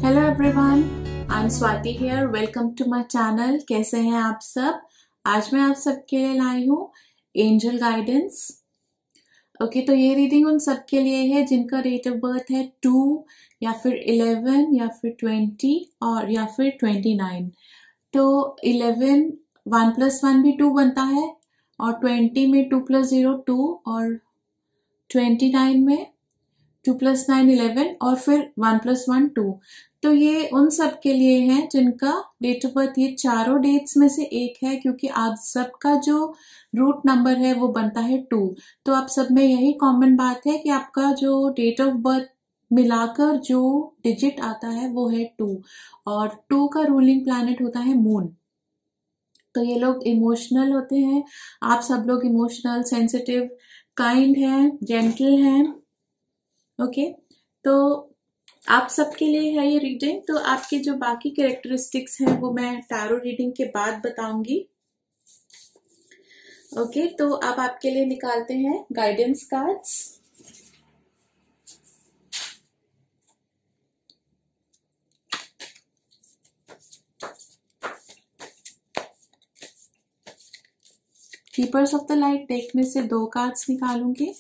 Hello everyone, I am Swati here. Welcome to my channel. कैसे हैं आप सब? आज मैं आप सबके लिए लाई हूँ एंजल गाइडेंस। ओके, तो ये रीडिंग उन सबके लिए है जिनका डेट ऑफ बर्थ है 2 या फिर 11 या फिर 20 और या फिर 29। तो 11 1 + 1 भी 2 बनता है और 20 में 2 + 0 2 और 29 में 2 + 9 11 और फिर 1 + 1 2। तो ये उन सब के लिए है जिनका डेट ऑफ बर्थ ये चारों डेट्स में से एक है, क्योंकि आप सबका जो रूट नंबर है वो बनता है 2। तो आप सब में यही कॉमन बात है कि आपका जो डेट ऑफ बर्थ मिलाकर जो डिजिट आता है वो है 2 और 2 का रूलिंग प्लैनेट होता है मून। तो ये लोग इमोशनल होते हैं। आप सब लोग इमोशनल, सेंसिटिव, काइंड हैं, जेंटल हैं। ओके, तो आप सबके लिए है ये रीडिंग। तो आपके जो बाकी कैरेक्टरिस्टिक्स हैं वो मैं टैरो रीडिंग के बाद बताऊंगी। ओके, तो अब आपके लिए निकालते हैं guidance cards. Keepers of the light deck में से 2 कार्ड्स निकालूंगी।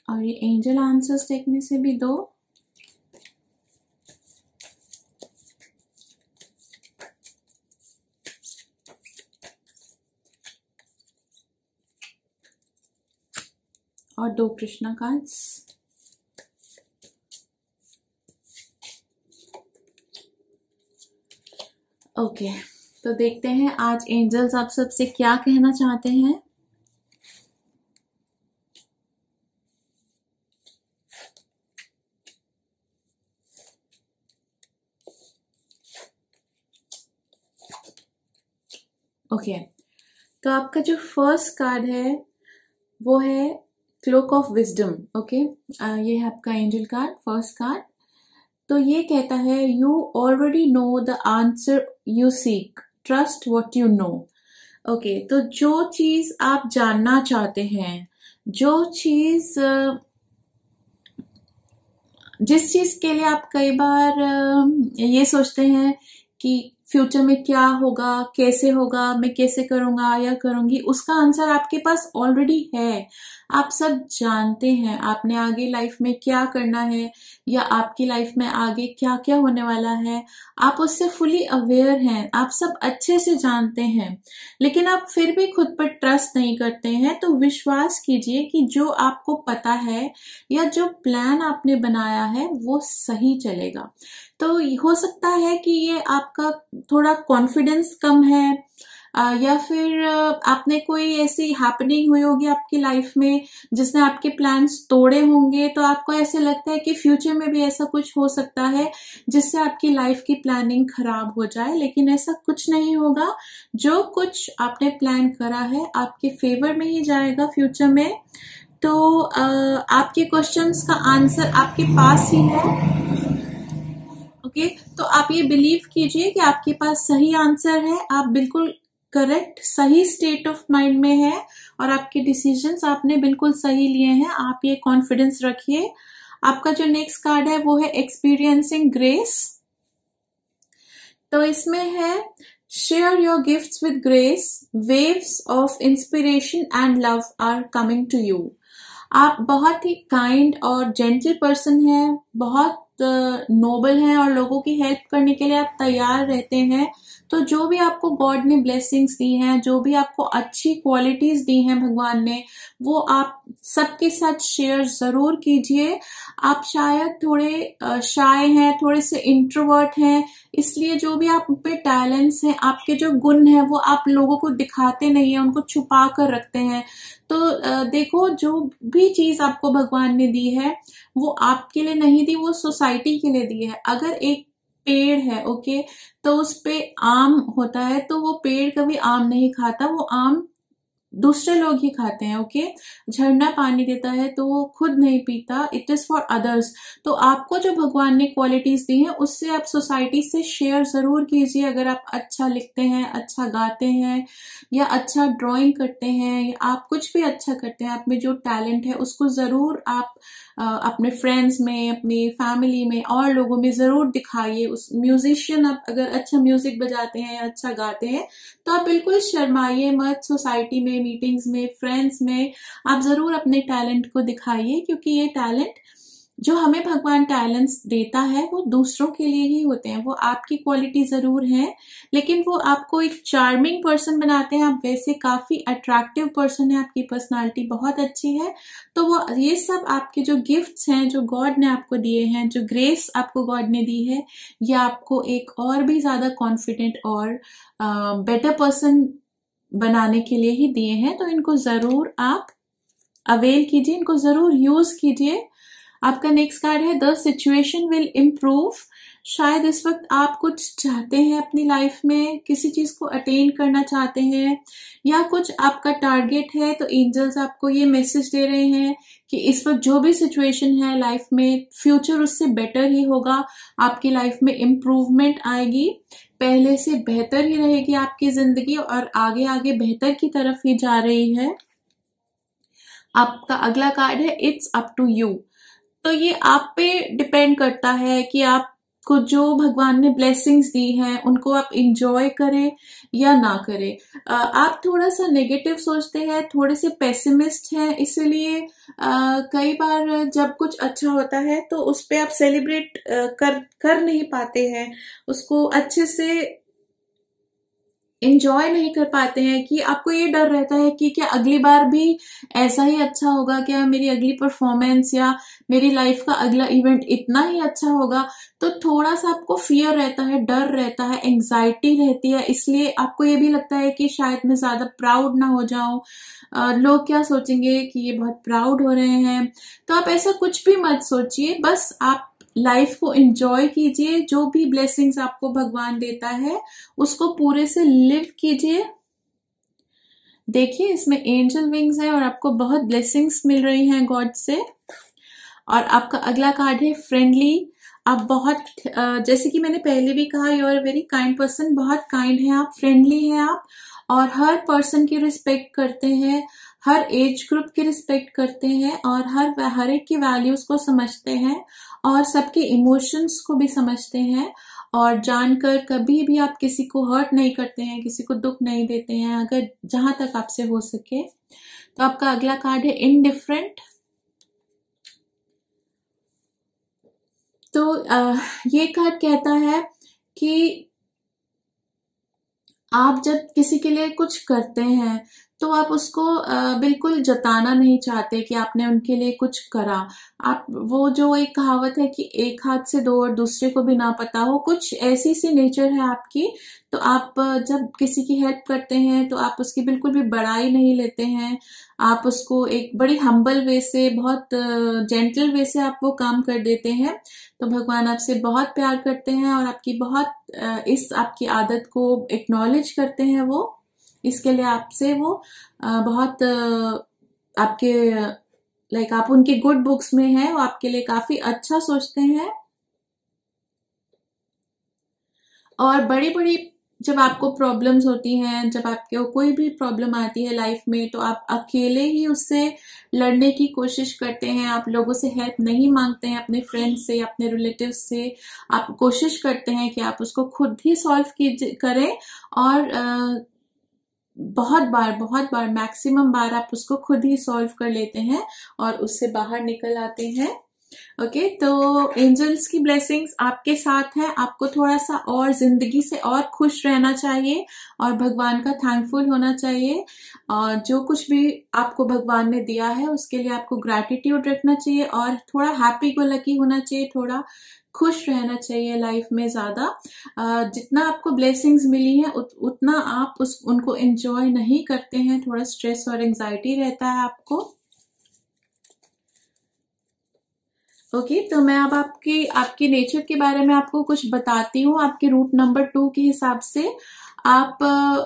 और ये एंजल आंसर्स डेक में से भी 2। और 2 कृष्णा कार्ड्स। ओके, तो देखते हैं आज एंजल्स आप सबसे क्या कहना चाहते हैं। ओके, तो आपका जो फर्स्ट कार्ड है वो है क्लोक ऑफ विजडम। ओके, ये है आपका एंजल कार्ड, फर्स्ट कार्ड। तो ये कहता है you already know the answer you seek, trust what you know. Okay, तो जो चीज आप जानना चाहते हैं, जो चीज जिस चीज के लिए आप कई बार ये सोचते हैं कि फ्यूचर में क्या होगा, कैसे होगा, मैं कैसे करूंगा या करूंगी, उसका आंसर आपके पास ऑलरेडी है। आप सब जानते हैं आपने आगे लाइफ में क्या करना है या आपकी लाइफ में आगे क्या क्या होने वाला है। आप उससे फुली अवेयर हैं, आप सब अच्छे से जानते हैं, लेकिन आप फिर भी खुद पर ट्रस्ट नहीं करते हैं। तो विश्वास कीजिए कि जो आपको पता है या जो प्लान आपने बनाया है वो सही चलेगा। तो हो सकता है कि ये आपका थोड़ा कॉन्फिडेंस कम है या फिर आपने कोई ऐसी हैपनिंग हुई होगी आपकी लाइफ में जिसने आपके प्लान्स तोड़े होंगे। तो आपको ऐसे लगता है कि फ्यूचर में भी ऐसा कुछ हो सकता है जिससे आपकी लाइफ की प्लानिंग खराब हो जाए, लेकिन ऐसा कुछ नहीं होगा। जो कुछ आपने प्लान करा है आपके फेवर में ही जाएगा फ्यूचर में। तो आपके क्वेश्चंस का आंसर आपके पास ही है। ओके, तो आप ये बिलीव कीजिए कि आपके पास सही आंसर है, आप बिल्कुल करेक्ट सही स्टेट ऑफ माइंड में है और आपके डिसीजंस आपने बिल्कुल सही लिए हैं। आप ये कॉन्फिडेंस रखिए। आपका जो नेक्स्ट कार्ड है वो है एक्सपीरियंसिंग ग्रेस। तो इसमें है share your gifts with grace, waves of inspiration and love are coming to you. आप बहुत ही काइंड और जेंटल पर्सन हैं, बहुत नोबल हैं और लोगों की हेल्प करने के लिए आप तैयार रहते हैं। तो जो भी आपको गॉड ने ब्लेसिंग्स दी हैं, जो भी आपको अच्छी क्वालिटीज दी हैं भगवान ने, वो आप सबके साथ शेयर जरूर कीजिए। आप शायद थोड़े शाय हैं, थोड़े से इंट्रोवर्ट हैं, इसलिए जो भी आप पे टैलेंट्स हैं, आपके जो गुण हैं वो आप लोगों को दिखाते नहीं है, उनको छुपा कर रखते हैं। तो देखो, जो भी चीज आपको भगवान ने दी है वो आपके लिए नहीं दी, वो सोसाइटी के लिए दी है। अगर एक पेड़ है, ओके, तो उस पे आम होता है तो वो पेड़ कभी आम नहीं खाता, वो आम दूसरे लोग ही खाते हैं। ओके, झरना पानी देता है तो वो खुद नहीं पीता, इट इज फॉर अदर्स। तो आपको जो भगवान ने क्वालिटीज दी हैं उससे आप सोसाइटी से शेयर जरूर कीजिए। अगर आप अच्छा लिखते हैं, अच्छा गाते हैं, या अच्छा ड्राइंग करते हैं, या आप कुछ भी अच्छा करते हैं, आप में जो टैलेंट है उसको जरूर आप अपने फ्रेंड्स में, अपनी फैमिली में और लोगों में जरूर दिखाइए। उस म्यूजिशियन, आप अगर अच्छा म्यूजिक बजाते हैं या अच्छा गाते हैं तो आप बिल्कुल शर्माइए मत। सोसाइटी में, मीटिंग्स में, फ्रेंड्स में आप जरूर अपने टैलेंट को दिखाइए, क्योंकि ये टैलेंट जो हमें भगवान टैलेंट्स देता है वो दूसरों के लिए ही होते हैं। वो आपकी क्वालिटी जरूर है, लेकिन वो आपको एक चार्मिंग पर्सन बनाते हैं। आप वैसे काफी अट्रैक्टिव पर्सन है, आपकी पर्सनालिटी बहुत अच्छी है। तो वो ये सब आपके जो गिफ्ट्स हैं, जो गॉड ने आपको दिए हैं, जो ग्रेस आपको गॉड ने दी है, ये आपको एक और भी ज्यादा कॉन्फिडेंट और बेटर पर्सन बनाने के लिए ही दिए हैं। तो इनको जरूर आप अवेल कीजिए, इनको जरूर यूज कीजिए। आपका नेक्स्ट कार्ड है द सिचुएशन विल इम्प्रूव। शायद इस वक्त आप कुछ चाहते हैं अपनी लाइफ में, किसी चीज को अटेन करना चाहते हैं, या कुछ आपका टारगेट है। तो एंजल्स आपको ये मैसेज दे रहे हैं कि इस वक्त जो भी सिचुएशन है लाइफ में, फ्यूचर उससे बेटर ही होगा। आपकी लाइफ में इम्प्रूवमेंट आएगी, पहले से बेहतर ही रहेगी आपकी जिंदगी, और आगे आगे बेहतर की तरफ ही जा रही है। आपका अगला कार्ड है इट्स अप टू यू। तो ये आप पे डिपेंड करता है कि आपको जो भगवान ने ब्लेसिंग्स दी हैं उनको आप इंजॉय करें या ना करें। आप थोड़ा सा नेगेटिव सोचते हैं, थोड़े से पेसिमिस्ट हैं, इसलिए कई बार जब कुछ अच्छा होता है तो उस पे आप सेलिब्रेट कर नहीं पाते हैं, उसको अच्छे से इंजॉय नहीं कर पाते हैं। कि आपको ये डर रहता है कि क्या अगली बार भी ऐसा ही अच्छा होगा, क्या मेरी अगली परफॉर्मेंस या मेरी लाइफ का अगला इवेंट इतना ही अच्छा होगा। तो थोड़ा सा आपको फियर रहता है, डर रहता है, एंग्जाइटी रहती है, इसलिए आपको ये भी लगता है कि शायद मैं ज्यादा प्राउड ना हो जाऊं, लोग क्या सोचेंगे कि ये बहुत प्राउड हो रहे हैं। तो आप ऐसा कुछ भी मत सोचिए, बस आप लाइफ को एंजॉय कीजिए। जो भी ब्लेसिंग्स आपको भगवान देता है उसको पूरे से लिव कीजिए। देखिए इसमें एंजल विंग्स है और आपको बहुत ब्लेसिंग्स मिल रही हैं गॉड से। और आपका अगला कार्ड है फ्रेंडली। आप बहुत जैसे कि मैंने पहले भी कहा, you are very kind person, बहुत काइंड है आप, फ्रेंडली है आप, और हर पर्सन की रिस्पेक्ट करते हैं, हर एज ग्रुप की रिस्पेक्ट करते हैं, और हर एक की वैल्यूज को समझते हैं, और सबके इमोशंस को भी समझते हैं, और जानकर कभी भी आप किसी को हर्ट नहीं करते हैं, किसी को दुख नहीं देते हैं, अगर जहां तक आपसे हो सके। तो आपका अगला कार्ड है इनडिफरेंट। तो ये कार्ड कहता है कि आप जब किसी के लिए कुछ करते हैं तो आप उसको बिल्कुल जताना नहीं चाहते कि आपने उनके लिए कुछ करा। आप वो जो एक कहावत है कि एक हाथ से दो और दूसरे को भी ना पता हो, कुछ ऐसी सी नेचर है आपकी। तो आप जब किसी की हेल्प करते हैं तो आप उसकी बिल्कुल भी बड़ाई नहीं लेते हैं, आप उसको एक बड़ी हम्बल वे से, बहुत जेंटल वे से आप वो काम कर देते हैं। तो भगवान आपसे बहुत प्यार करते हैं और आपकी बहुत इस आपकी आदत को एक्नॉलेज करते हैं। वो इसके लिए आपसे वो बहुत आपके लाइक आप उनकी गुड बुक्स में हैं, वो आपके लिए काफी अच्छा सोचते हैं। और बड़ी बड़ी जब आपको प्रॉब्लम्स होती हैं, जब आपको कोई भी प्रॉब्लम आती है लाइफ में, तो आप अकेले ही उससे लड़ने की कोशिश करते हैं। आप लोगों से हेल्प नहीं मांगते हैं, अपने फ्रेंड्स से, अपने रिलेटिव्स से। आप कोशिश करते हैं कि आप उसको खुद ही सॉल्व करें, और बहुत बार मैक्सिमम बार आप उसको खुद ही सॉल्व कर लेते हैं और उससे बाहर निकल आते हैं। ओके, तो एंजल्स की ब्लेसिंग्स आपके साथ है। आपको थोड़ा सा और जिंदगी से और खुश रहना चाहिए और भगवान का थैंकफुल होना चाहिए, और जो कुछ भी आपको भगवान ने दिया है उसके लिए आपको ग्रैटिट्यूड रखना चाहिए, और थोड़ा हैप्पी गो लकी होना चाहिए, थोड़ा खुश रहना चाहिए लाइफ में ज्यादा। जितना आपको ब्लेसिंग्स मिली है उतना आप उनको एंजॉय नहीं करते हैं, थोड़ा स्ट्रेस और एंजाइटी रहता है आपको। ओके, तो मैं अब आपकी नेचर के बारे में आपको कुछ बताती हूँ। आपके रूट नंबर 2 के हिसाब से आप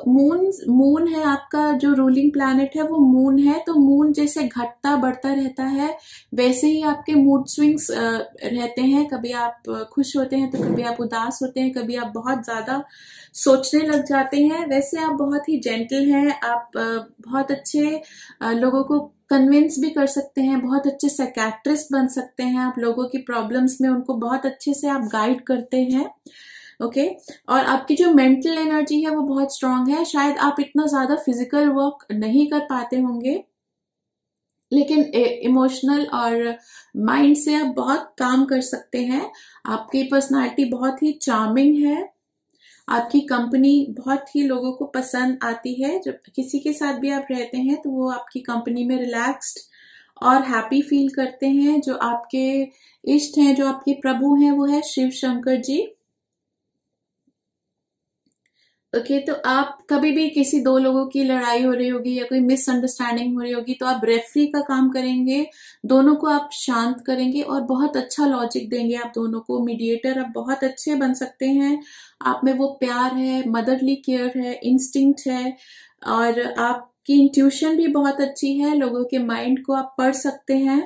मून मून है आपका जो रूलिंग प्लैनेट है, वो मून है। तो मून जैसे घटता बढ़ता रहता है, वैसे ही आपके मूड स्विंग्स रहते हैं। कभी आप खुश होते हैं तो कभी आप उदास होते हैं, कभी आप बहुत ज्यादा सोचने लग जाते हैं। वैसे आप बहुत ही जेंटल हैं, आप बहुत अच्छे लोगों को कन्विंस भी कर सकते हैं, बहुत अच्छे साइकियाट्रिस्ट बन सकते हैं। आप लोगों की प्रॉब्लम्स में उनको बहुत अच्छे से आप गाइड करते हैं। ओके और आपकी जो मेंटल एनर्जी है वो बहुत स्ट्रांग है। शायद आप इतना ज्यादा फिजिकल वर्क नहीं कर पाते होंगे, लेकिन इमोशनल और माइंड से आप बहुत काम कर सकते हैं। आपकी पर्सनालिटी बहुत ही चार्मिंग है। आपकी कंपनी बहुत ही लोगों को पसंद आती है। जब किसी के साथ भी आप रहते हैं तो वो आपकी कंपनी में रिलैक्स्ड और हैप्पी फील करते हैं। जो आपके इष्ट हैं, जो आपके प्रभु हैं, वो है शिव शंकर जी। ओके तो आप कभी भी किसी दो लोगों की लड़ाई हो रही होगी या कोई मिसअंडरस्टैंडिंग हो रही होगी तो आप रेफरी का काम करेंगे, दोनों को आप शांत करेंगे और बहुत अच्छा लॉजिक देंगे आप दोनों को। मीडिएटर आप बहुत अच्छे बन सकते हैं। आप में वो प्यार है, मदरली केयर है, इंस्टिंक्ट है, और आपकी इंट्यूशन भी बहुत अच्छी है। लोगों के माइंड को आप पढ़ सकते हैं।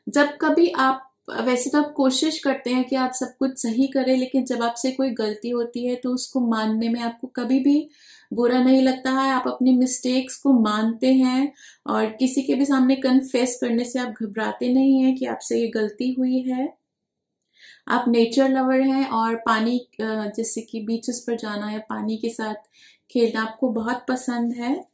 जब कभी आप वैसे तो आप कोशिश करते हैं कि आप सब कुछ सही करें, लेकिन जब आपसे कोई गलती होती है तो उसको मानने में आपको कभी भी बुरा नहीं लगता है। आप अपनी मिस्टेक्स को मानते हैं और किसी के भी सामने कन्फेस करने से आप घबराते नहीं हैं कि आपसे ये गलती हुई है। आप नेचर लवर हैं और पानी जैसे कि बीचेस पर जाना या पानी के साथ खेलना आपको बहुत पसंद है।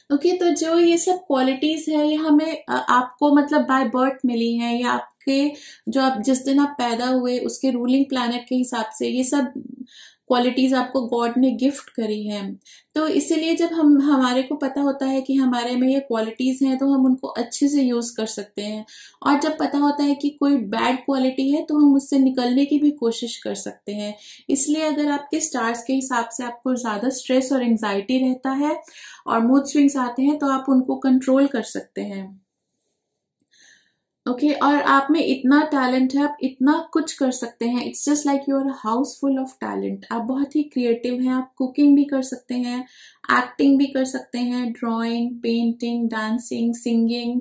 ओके तो जो ये सब क्वालिटीज है ये हमें आपको मतलब बाय बर्थ मिली हैं, या आपके जो आप जिस दिन आप पैदा हुए उसके रूलिंग प्लैनेट के हिसाब से ये सब क्वालिटीज आपको गॉड ने गिफ्ट करी है। तो इसीलिए जब हम हमारे को पता होता है कि हमारे में ये क्वालिटीज हैं तो हम उनको अच्छे से यूज कर सकते हैं, और जब पता होता है कि कोई बैड क्वालिटी है तो हम उससे निकलने की भी कोशिश कर सकते हैं। इसलिए अगर आपके स्टार्स के हिसाब से आपको ज्यादा स्ट्रेस और एंजाइटी रहता है और मूड स्विंग्स आते हैं तो आप उनको कंट्रोल कर सकते हैं। ओके और आप में इतना टैलेंट है, आप इतना कुछ कर सकते हैं। It's just like you are house full of talent. आप बहुत ही क्रिएटिव हैं। आप कुकिंग भी कर सकते हैं, एक्टिंग भी कर सकते हैं, drawing, painting, dancing, singing,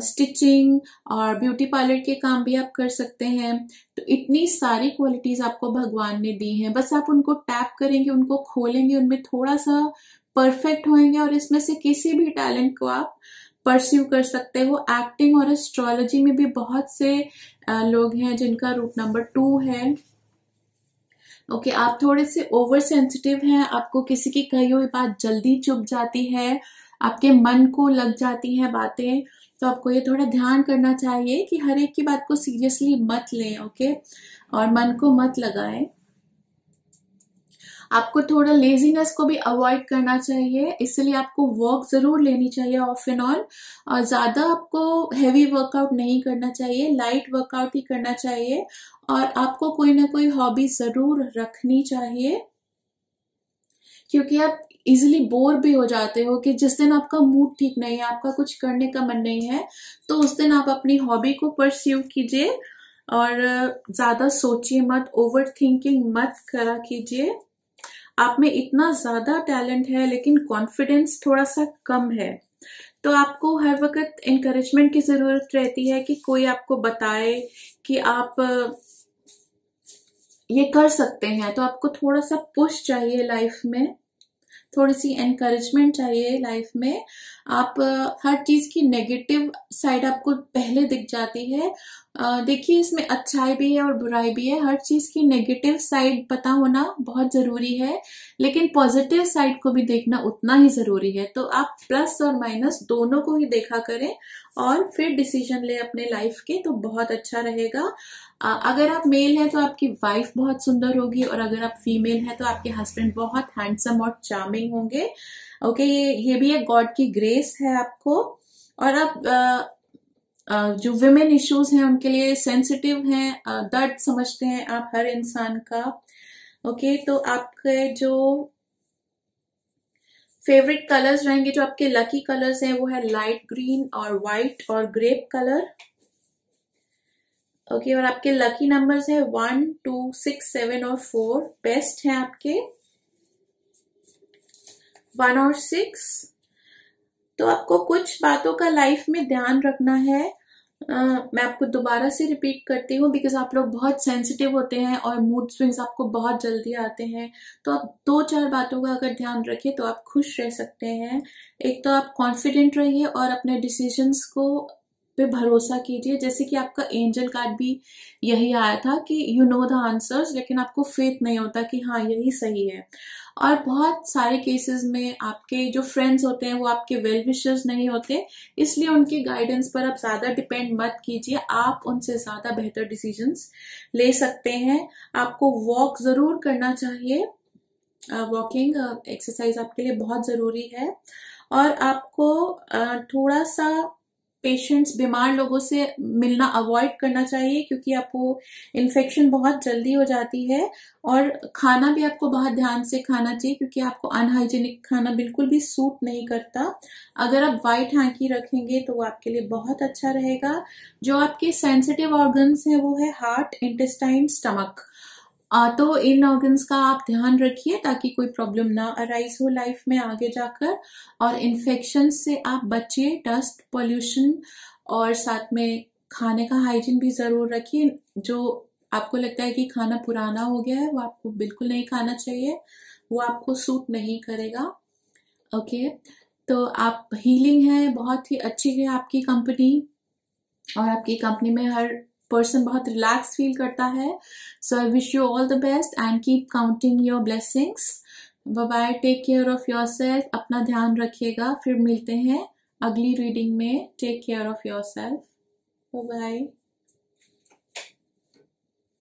stitching और ब्यूटी पार्लर के काम भी आप कर सकते हैं। तो इतनी सारी क्वालिटीज आपको भगवान ने दी हैं, बस आप उनको टैप करेंगे, उनको खोलेंगे, उनमें थोड़ा सा परफेक्ट होंगे और इसमें से किसी भी टैलेंट को आप परस्यू कर सकते हो। एक्टिंग और एस्ट्रोलॉजी में भी बहुत से लोग हैं जिनका रूट नंबर 2 है। ओके आप थोड़े से ओवर सेंसिटिव हैं, आपको किसी की कही हुई बात जल्दी चुभ जाती है, आपके मन को लग जाती हैं बातें। तो आपको ये थोड़ा ध्यान करना चाहिए कि हर एक की बात को सीरियसली मत लें। ओके और मन को मत लगाएं। आपको थोड़ा लेजीनेस को भी अवॉइड करना चाहिए, इसलिए आपको वॉक जरूर लेनी चाहिए ऑफ एंड ऑन। और ज्यादा आपको हैवी वर्कआउट नहीं करना चाहिए, लाइट वर्कआउट ही करना चाहिए। और आपको कोई ना कोई हॉबी जरूर रखनी चाहिए, क्योंकि आप इजिली बोर भी हो जाते हो कि जिस दिन आपका मूड ठीक नहीं है, आपका कुछ करने का मन नहीं है, तो उस दिन आप अपनी हॉबी को परस्यू कीजिए और ज्यादा सोचिए मत, ओवर थिंकिंग मत करा कीजिए। आप में इतना ज्यादा टैलेंट है लेकिन कॉन्फिडेंस थोड़ा सा कम है, तो आपको हर वक्त एनकरेजमेंट की जरूरत रहती है कि कोई आपको बताए कि आप ये कर सकते हैं। तो आपको थोड़ा सा पुश चाहिए लाइफ में, थोड़ी सी एनकरेजमेंट चाहिए लाइफ में। आप हर चीज की नेगेटिव साइड आपको पहले दिख जाती है। देखिए इसमें अच्छाई भी है और बुराई भी है, हर चीज की नेगेटिव साइड पता होना बहुत जरूरी है, लेकिन पॉजिटिव साइड को भी देखना उतना ही जरूरी है। तो आप प्लस और माइनस दोनों को ही देखा करें और फिर डिसीजन ले अपने लाइफ के, तो बहुत अच्छा रहेगा। अगर आप मेल हैं तो आपकी वाइफ बहुत सुंदर होगी, और अगर आप फीमेल हैं तो आपके हस्बैंड बहुत हैंडसम और चार्मिंग होंगे। ओके ये भी एक गॉड की ग्रेस है आपको। और आप जो विमेन इश्यूज हैं उनके लिए सेंसिटिव हैं, दर्द समझते हैं आप हर इंसान का। ओके तो आपके जो फेवरेट कलर्स रहेंगे, जो आपके लकी कलर्स हैं, वो है लाइट ग्रीन और व्हाइट और ग्रेप कलर। ओके, और आपके लकी नंबर्स है 1, 2, 6, 7 और 4। बेस्ट है आपके 1 और 6। तो आपको कुछ बातों का लाइफ में ध्यान रखना है। मैं आपको दोबारा से रिपीट करती हूँ, बिकॉज आप लोग बहुत सेंसिटिव होते हैं और मूड स्विंग्स आपको बहुत जल्दी आते हैं। तो आप 2-4 बातों का अगर ध्यान रखें तो आप खुश रह सकते हैं। एक तो आप कॉन्फिडेंट रहिए और अपने डिसीजंस को पे भरोसा कीजिए। जैसे कि आपका एंजल कार्ड भी यही आया था कि यू नो द आंसर्स, लेकिन आपको फेथ नहीं होता कि हाँ यही सही है। और बहुत सारे केसेस में आपके जो फ्रेंड्स होते हैं वो आपके वेल विशर्स नहीं होते, इसलिए उनकी गाइडेंस पर आप ज्यादा डिपेंड मत कीजिए। आप उनसे ज्यादा बेहतर डिसीजंस ले सकते हैं। आपको वॉक जरूर करना चाहिए। वॉकिंग एक्सरसाइज आपके लिए बहुत जरूरी है। और आपको थोड़ा सा पेशेंट्स, बीमार लोगों से मिलना अवॉइड करना चाहिए, क्योंकि आपको इन्फेक्शन बहुत जल्दी हो जाती है। और खाना भी आपको बहुत ध्यान से खाना चाहिए, क्योंकि आपको अनहाइजीनिक खाना बिल्कुल भी सूट नहीं करता। अगर आप वाइट हैंकी रखेंगे तो वो आपके लिए बहुत अच्छा रहेगा। जो आपके सेंसिटिव ऑर्गन्स हैं वो है हार्ट, इंटेस्टाइन, स्टमक। तो इन ऑर्गन्स का आप ध्यान रखिए ताकि कोई प्रॉब्लम ना अराइज हो लाइफ में आगे जाकर। और इन्फेक्शन से आप बचिए, डस्ट, पोल्यूशन, और साथ में खाने का हाइजीन भी जरूर रखिए। जो आपको लगता है कि खाना पुराना हो गया है वो आपको बिल्कुल नहीं खाना चाहिए, वो आपको सूट नहीं करेगा। ओके, तो आप हीलिंग है, बहुत ही अच्छी है आपकी कंपनी, और आपकी कंपनी में हर पर्सन बहुत रिलैक्स फील करता है। So I wish you all the best and keep counting your blessings. Bye bye, take care of yourself, अपना ध्यान रखिएगा। फिर मिलते हैं अगली रीडिंग में। Take care of yourself, bye bye.